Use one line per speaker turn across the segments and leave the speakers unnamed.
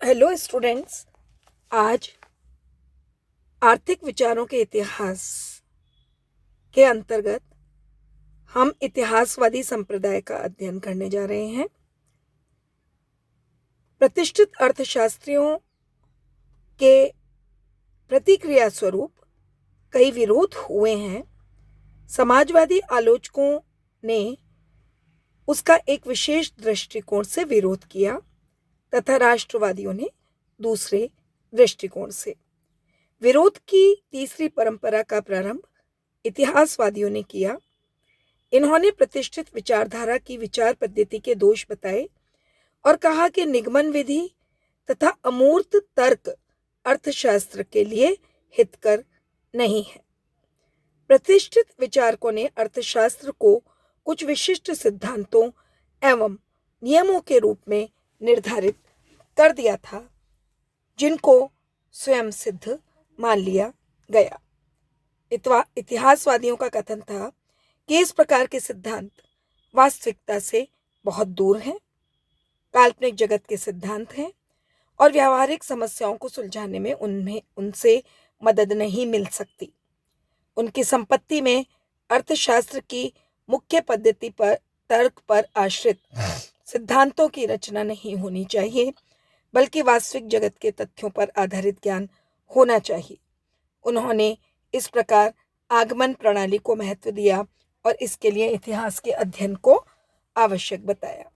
Hello students. आज आर्थिक विचारों के इतिहास के अंतर्गत हम इतिहासवादी संप्रदाय का अध्ययन करने जा रहे हैं। प्रतिष्ठित अर्थशास्त्रियों के प्रतिक्रिया स्वरूप कई विरोध हुए हैं। समाजवादी आलोचकों ने उसका एक विशेष दृष्टिकोण से विरोध किया तथा राष्ट्रवादियों ने दूसरे दृष्टिकोण से। विरोध की तीसरी परंपरा का प्रारंभ इतिहासवादियों ने किया। इन्होंने प्रतिष्ठित विचारधारा की विचार पद्धति के दोष बताए और कहा कि निगमन विधि तथा अमूर्त तर्क अर्थशास्त्र के लिए हितकर नहीं है। प्रतिष्ठित विचारकों ने अर्थशास्त्र को कुछ विशिष्ट सिद्धांतों एवं नियमों के रूप में निर्धारित कर दिया था, जिनको स्वयं सिद्ध मान लिया गया। इतिहासवादियों का कथन था कि इस प्रकार के सिद्धांत वास्तविकता से बहुत दूर हैं, काल्पनिक जगत के सिद्धांत हैं और व्यावहारिक समस्याओं को सुलझाने में उनसे मदद नहीं मिल सकती। उनकी संपत्ति में अर्थशास्त्र की मुख्य पद्धति पर तर्क पर आश्रित सिद्धांतों की रचना नहीं होनी चाहिए, बल्कि वास्तविक जगत के तथ्यों पर आधारित ज्ञान होना चाहिए। उन्होंने इस प्रकार आगमन प्रणाली को महत्व दिया और इसके लिए इतिहास के अध्ययन को आवश्यक बताया।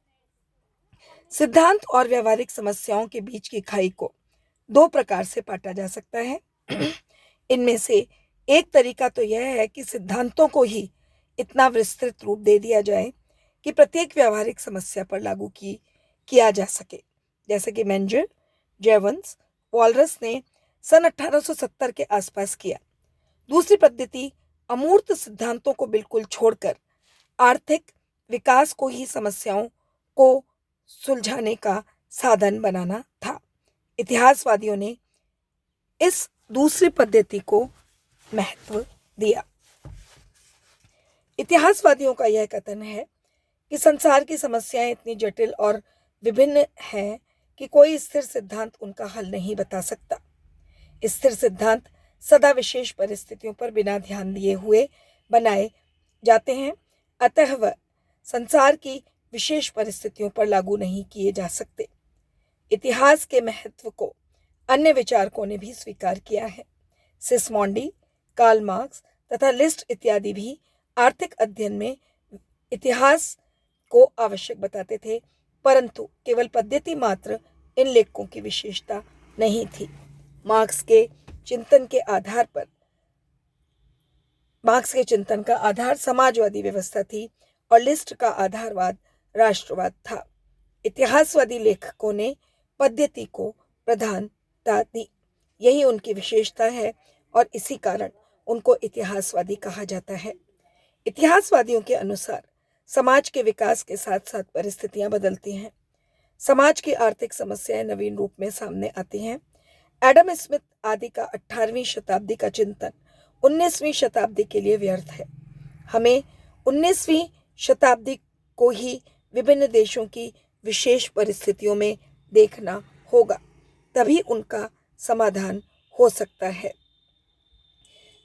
सिद्धांत और व्यावहारिक समस्याओं के बीच की खाई को दो प्रकार से पाटा जा सकता है। इनमें से एक तरीका तो यह है कि सिद्धांतों को ही इतना विस्तृत रूप दे दिया जाए कि प्रत्येक व्यावहारिक समस्या पर लागू किया जा सके, जैसे कि मेंजर, जेवंस, वॉलरस ने सन 1870 के आसपास किया। दूसरी पद्धति अमूर्त सिद्धांतों को बिल्कुल छोड़कर आर्थिक विकास को ही समस्याओं को सुलझाने का साधन बनाना था। इतिहासवादियों ने इस दूसरी पद्धति को महत्व दिया। इतिहासवादियों का यह कथन है कि संसार की समस्याएं इतनी जटिल और विभिन्न हैं कि कोई स्थिर सिद्धांत उनका हल नहीं बता सकता। स्थिर सिद्धांत सदा विशेष परिस्थितियों पर बिना ध्यान दिए हुए बनाए जाते हैं, अतः वह संसार की विशेष परिस्थितियों पर लागू नहीं किए जा सकते। इतिहास के महत्व को अन्य विचारकों ने भी स्वीकार किया है। सिसमोंडी, कार्ल मार्क्स तथा लिस्ट इत्यादि भी आर्थिक अध्ययन में इतिहास को आवश्यक बताते थे, परंतु केवल पद्धति मात्र इन लेखकों की विशेषता नहीं थी। मार्क्स के चिंतन का आधार समाजवादी व्यवस्था थी और लिस्ट का आधारवाद राष्ट्रवाद था। इतिहासवादी लेखकों ने पद्धति को प्रधानता दी। यही उनकी विशेषता है और इसी कारण उनको इतिहासवादी कहा जाता है। इतिहासवादियों के अनुसार समाज के विकास के साथ साथ परिस्थितियां बदलती हैं। समाज की आर्थिक समस्याएं नवीन रूप में सामने आती हैं। एडम स्मिथ आदि का 18वीं शताब्दी का चिंतन 19वीं शताब्दी के लिए व्यर्थ है। हमें 19वीं शताब्दी को ही विभिन्न देशों की विशेष परिस्थितियों में देखना होगा, तभी उनका समाधान हो सकता है।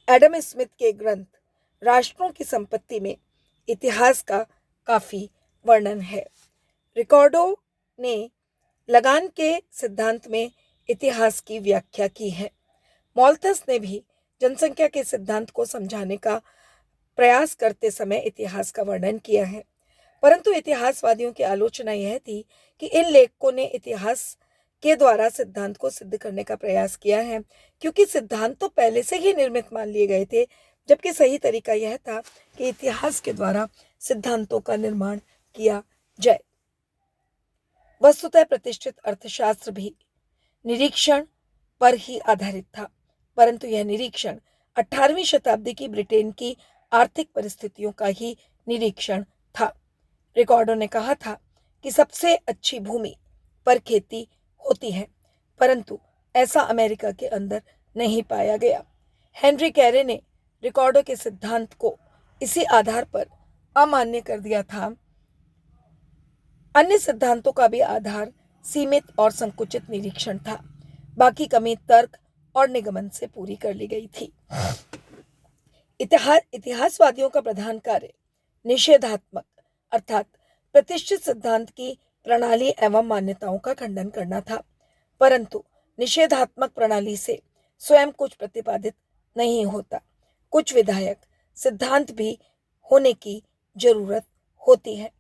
एडम स्मिथ के ग्रंथ राष्ट्रों की संपत्ति में इतिहास का काफी वर्णन है। रिकार्डो ने लगान के सिद्धांत में इतिहास की व्याख्या की है। मॉल्थस ने भी जनसंख्या के सिद्धांत को समझाने का प्रयास करते समय इतिहास का वर्णन किया है, परंतु इतिहासवादियों की आलोचना यह थी कि इन लेखकों ने इतिहास के द्वारा सिद्धांत को सिद्ध करने का प्रयास किया है, क्योंकि सिद्धांत तो पहले से ही निर्मित मान लिए गए थे, जबकि सही तरीका यह था कि इतिहास के द्वारा सिद्धांतों का निर्माण किया जाए। वस्तुतः प्रतिष्ठित अर्थशास्त्र भी निरीक्षण पर ही आधारित था, परंतु यह निरीक्षण 18वीं शताब्दी की ब्रिटेन की आर्थिक परिस्थितियों का ही निरीक्षण था। रिकार्डो ने कहा था कि सबसे अच्छी भूमि पर खेती होती है, परंतु ऐसा अमेरिका के अंदर नहीं पाया गया। हेनरी कैरे ने रिकार्डो के सिद्धांत को इसी आधार पर अमान्य कर दिया था। अन्य सिद्धांतों का भी आधार सीमित और संकुचित निरीक्षण था। बाकी कमी तर्क और निगमन से पूरी कर ली गई थी। इतिहासवादियों का प्रधान कार्य निषेधात्मक अर्थात प्रतिष्ठित सिद्धांत की प्रणाली एवं मान्यताओं का खंडन करना था, परंतु निषेधात्मक प्रणाली से स्वयं कुछ प्रतिपादित नहीं होता। कुछ विधायक सिद्धांत भी होने की जरूरत होती है।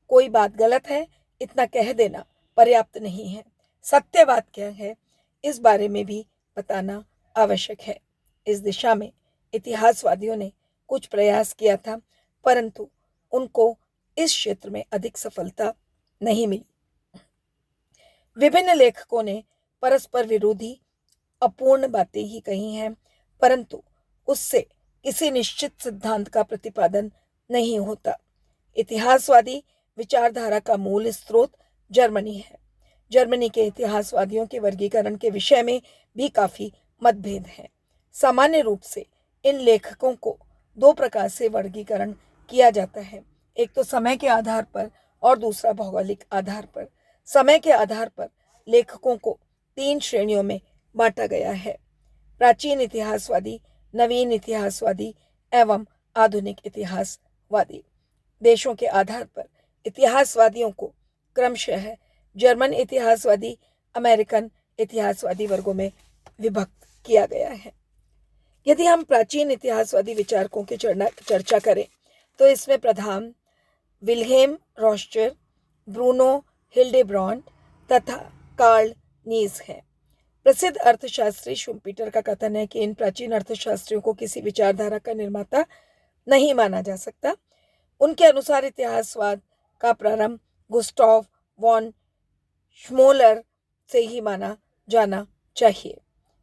कोई बात गलत है इतना कह देना पर्याप्त नहीं है। सत्य बात क्या है इस बारे में भी बताना आवश्यक है। इस दिशा में इतिहासवादियों ने कुछ प्रयास किया था, परंतु उनको इस क्षेत्र में अधिक सफलता नहीं मिली। विभिन्न लेखकों ने परस्पर विरोधी अपूर्ण बातें ही कही हैं, परंतु उससे किसी निश्चित सिद्धांत का प्रतिपादन नहीं होता। इतिहासवादी विचारधारा का मूल स्रोत जर्मनी है। जर्मनी के इतिहासवादियों के वर्गीकरण के विषय में भी काफी मतभेद हैं। सामान्य रूप से इन लेखकों को दो प्रकार से वर्गीकरण किया जाता है, एक तो समय के आधार पर और दूसरा भौगोलिक आधार पर। समय के आधार पर लेखकों को 3 श्रेणियों में बांटा गया है: प्राचीन इतिहासवादी, नवीन इतिहासवादी एवं आधुनिक इतिहासवादी। देशों के आधार पर इतिहासवादियों को क्रमशः जर्मन इतिहासवादी, अमेरिकन इतिहासवादी वर्गों में विभक्त किया गया है। यदि हम प्राचीन इतिहासवादी विचारकों की चर्चा करें तो इसमें प्रधान विल्हेम रॉस्चर, ब्रूनो हिल्डेब्रॉन्ट तथा कार्ल नीज हैं। प्रसिद्ध अर्थशास्त्री शुम्पीटर का कथन है कि इन प्राचीन अर्थशास्त्रियों को किसी विचारधारा का निर्माता नहीं माना जा सकता। उनके अनुसार इतिहासवाद का प्रारंभ गुस्टाव वॉन श्मोलर से ही माना जाना चाहिए।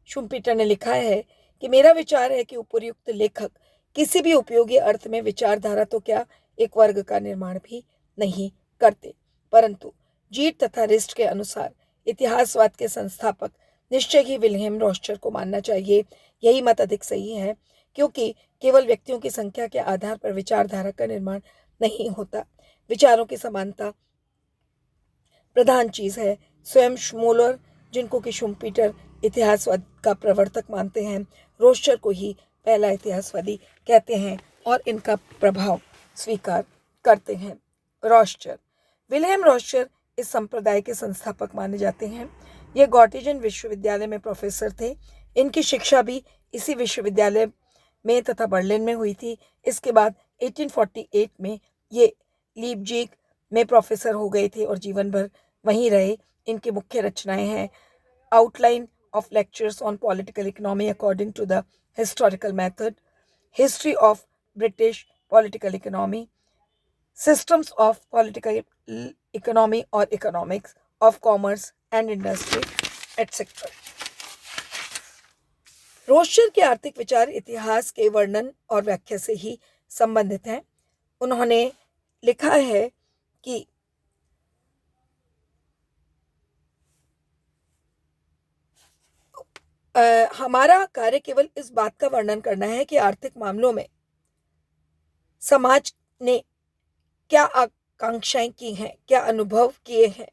शुम्पीटर ने लिखा है कि मेरा विचार है कि उपर्युक्त लेखक किसी भी उपयोगी अर्थ में विचारधारा तो क्या एक वर्ग का निर्माण भी नहीं करते, परंतु जीट तथा रिस्ट के अनुसार इतिहासवाद के संस्थापक निश्चय ही विल्हेम रॉस्चर को मानना चाहिए। यही मत अधिक सही है, क्योंकि केवल व्यक्तियों की संख्या के आधार पर विचारधारा का निर्माण नहीं होता। विचारों की समानता प्रधान चीज है। स्वयं श्मोलर, जिनको कि शुम्पीटर इतिहासवाद का प्रवर्तक मानते हैं, रॉस्चर को ही पहला इतिहासवादी कहते हैं और इनका प्रभाव स्वीकार करते हैं। रॉस्चर, विल्हेम रॉस्चर इस संप्रदाय के संस्थापक माने जाते हैं। ये गॉटिजन विश्वविद्यालय में प्रोफेसर थे। इनकी शिक्षा भी इसी विश्वविद्यालय में तथा बर्लिन में हुई थी। इसके बाद 1848 में ये लीपजिग में प्रोफेसर हो गए थे और जीवन भर वहीं रहे। इनकी मुख्य रचनाएं हैं outline of lectures on political economy according to the historical method, history of British political economy, systems of political economy और economics of commerce and industry etcetera. Roscher के आर्थिक विचार इतिहास के वर्णन और व्याख्या से ही संबंधित हैं। उन्होंने लिखा है कि हमारा कार्य केवल इस बात का वर्णन करना है कि आर्थिक मामलों में समाज ने क्या आकांक्षाएं की हैं, क्या अनुभव किए हैं,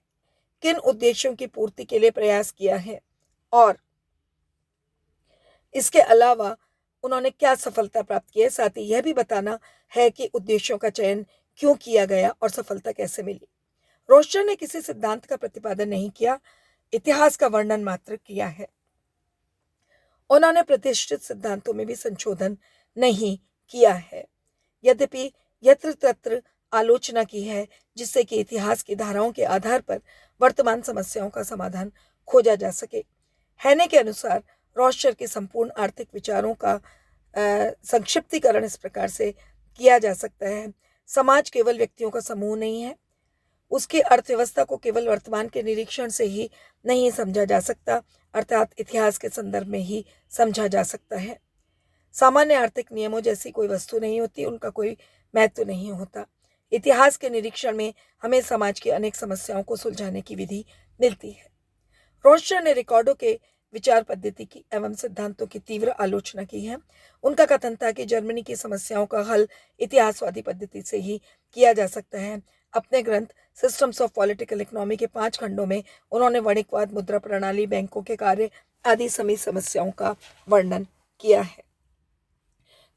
किन उद्देश्यों की पूर्ति के लिए प्रयास किया है और इसके अलावा उन्होंने क्या सफलता प्राप्त की है। साथ ही यह भी बताना है कि उद्देश्यों का चयन क्यों किया गया और सफलता कैसे मिली। रॉस्चर ने किसी सिद्धांत का प्रतिपादन नहीं किया, इतिहास का वर्णन मात्र किया है। उन्होंने प्रतिष्ठित सिद्धांतों में भी संशोधन नहीं किया है, यद्यपि यत्र तत्र आलोचना की है, जिससे कि इतिहास की धाराओं के आधार पर वर्तमान समस्याओं का समाधान खोजा जा सके। हैने के अनुसार रॉस्चर के संपूर्ण आर्थिक विचारों का संक्षिप्तीकरण इस प्रकार से किया जा सकता है: समाज केवल व्यक्तियों का समूह नहीं है, उसकी अर्थव्यवस्था को केवल वर्तमान के निरीक्षण से ही नहीं समझा जा सकता, अर्थात इतिहास के संदर्भ में ही समझा जा सकता है। सामान्य आर्थिक नियमों जैसी कोई वस्तु नहीं होती, उनका कोई महत्व नहीं होता। इतिहास के निरीक्षण में हमें समाज की अनेक समस्याओं को सुलझाने की विधि मिलती है। रॉस्चर ने रिकॉर्डों के विचार पद्धति की एवं सिद्धांतों की तीव्र आलोचना की है। उनका कथन था कि जर्मनी की समस्याओं का हल इतिहासवादी पद्धति से ही किया जा सकता है। अपने ग्रंथ सिस्टम्स ऑफ पॉलिटिकल इकोनॉमी के 5 खंडों में उन्होंने वणिकवाद, मुद्रा प्रणाली, बैंकों के कार्य आदि सभी समस्याओं का वर्णन किया है।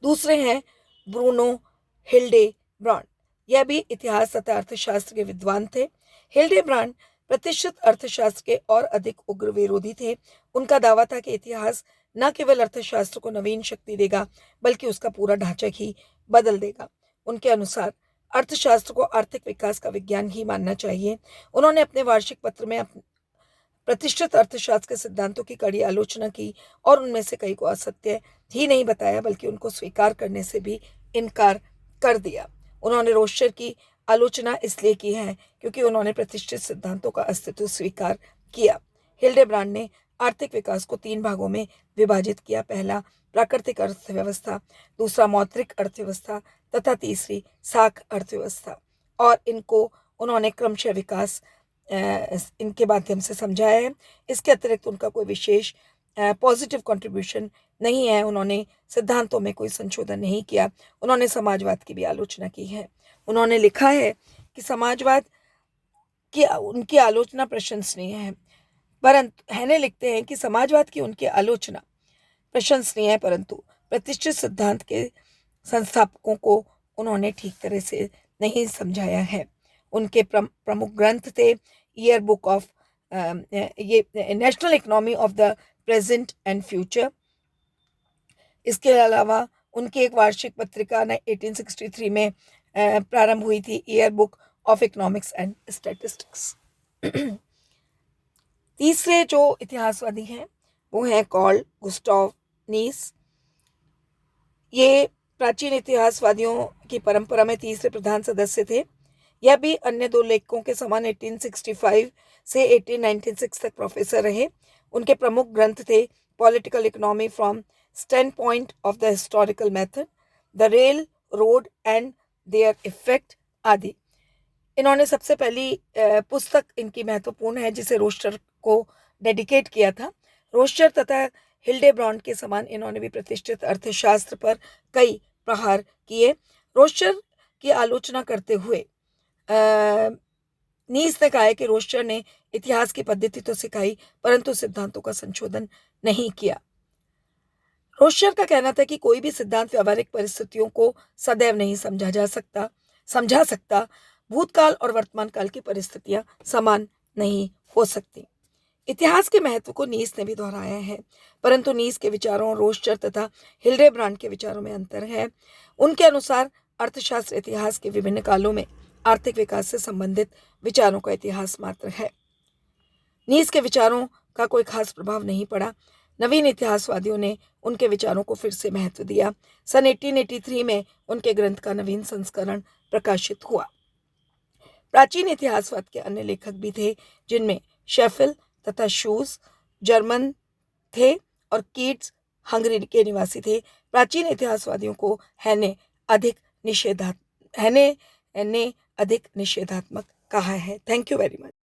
दूसरे हैं ब्रूनो हिल्डेब्रांड। यह भी इतिहास तथा अर्थशास्त्र के विद्वान थे। हिल्डेब्रांड प्रतिष्ठित अर्थशास्त्र के और अधिक उग्र विरोधी थे। उनका दावा था कि इतिहास न केवल अर्थशास्त्र को नवीन शक्ति देगा बल्कि उसका पूरा ढांचा ही बदल देगा। उनके अनुसार अर्थशास्त्र को आर्थिक विकास का विज्ञान ही मानना चाहिए। उन्होंने अपने वार्षिक पत्र में प्रतिष्ठित अर्थशास्त्र के सिद्धांतों की कड़ी आलोचना की और उनमें से कई को असत्य ही नहीं बताया बल्कि उनको स्वीकार करने से भी इनकार कर दिया। उन्होंने रोस्टर की आलोचना इसलिए की है क्योंकि उन्होंने प्रतिष्ठित सिद्धांतों का अस्तित्व स्वीकार किया। हिल्डेब्रांड ने आर्थिक विकास को 3 भागों में विभाजित किया। पहला प्राकृतिक अर्थव्यवस्था, दूसरा मौद्रिक अर्थव्यवस्था तथा तीसरी साख अर्थव्यवस्था, और इनको उन्होंने क्रमशः विकास इनके माध्यम से समझाया है। इसके अतिरिक्त उनका कोई विशेष पॉजिटिव कंट्रीब्यूशन नहीं है। उन्होंने सिद्धांतों में कोई संशोधन नहीं किया। उन्होंने समाजवाद की भी आलोचना की है। उन्होंने लिखा है कि समाजवाद की उनकी आलोचना प्रशंसनीय है, परंतु हैने लिखते हैं कि समाजवाद की उनकी आलोचना प्रशंसनीय है परंतु प्रतिष्ठित सिद्धांत के संस्थापकों को उन्होंने ठीक तरह से नहीं समझाया है। उनके प्रमुख ग्रंथ थे ईयर बुक ऑफ ये national economy of the present and future. इसके अलावा उनकी एक वार्षिक पत्रिका 1863 में प्रारंभ हुई थी, year book of economics and statistics. तीसरे जो इतिहासवादी हैं वो हैं कार्ल गुस्टाव नीस। ये प्राचीन इतिहासवादियों की परंपरा में तीसरे प्रधान सदस्य थे। यह भी अन्य 2 लेखकों के समान 1865 से 1896 तक प्रोफेसर रहे। उनके प्रमुख ग्रंथ थे political economy from standpoint of the historical method, the railroad and their effect आदि। इन्होंने सबसे पहली पुस्तक इनकी महत्वपूर्ण है जिसे रोस्टर को डेडिकेट किया था। रोस्टर तथा हिल्डेब्रांड के समान इन्होंने भी प्रतिष्ठित अर्थशास्त्र पर कई प्रहार किए। रोस्टर की आलोचना करते हुए नीस ने कहा है कि रोस्टर ने इतिहास की पद्धति तो सिखाई परंतु सिद्धांतों का संशोधन नहीं किया। रोस्टर का कहना था कि कोई भी सिद्धांत व्यावहारिक परिस्थितियों को सदैव नहीं समझा सकता। भूतकाल और वर्तमान काल की परिस्थितियां समान नहीं हो सकती। इतिहास के महत्व को नीस ने भी दोहराया है, परंतु नीस के विचारों, रोस्टर तथा हिल्डेब्रांड के विचारों में अंतर है। उनके अनुसार अर्थशास्त्र इतिहास के विभिन्न कालों में आर्थिक विकास से संबंधित विचारों का इतिहास मात्र है। नीस के विचारों का कोई खास प्रभाव नहीं पड़ा। नवीन इतिहासवादियों ने उनके विचारों को फिर से महत्व दिया। सन 1883 में उनके ग्रंथ का नवीन संस्करण प्रकाशित हुआ। प्राचीन इतिहासवाद के अन्य लेखक भी थे जिनमें शेफिल तथा शूज जर्मन थे और कीट्स हंगरी के निवासी थे। प्राचीन इतिहासवादियों को हैने अधिक निषेधात्मक कहा है। Thank you very much.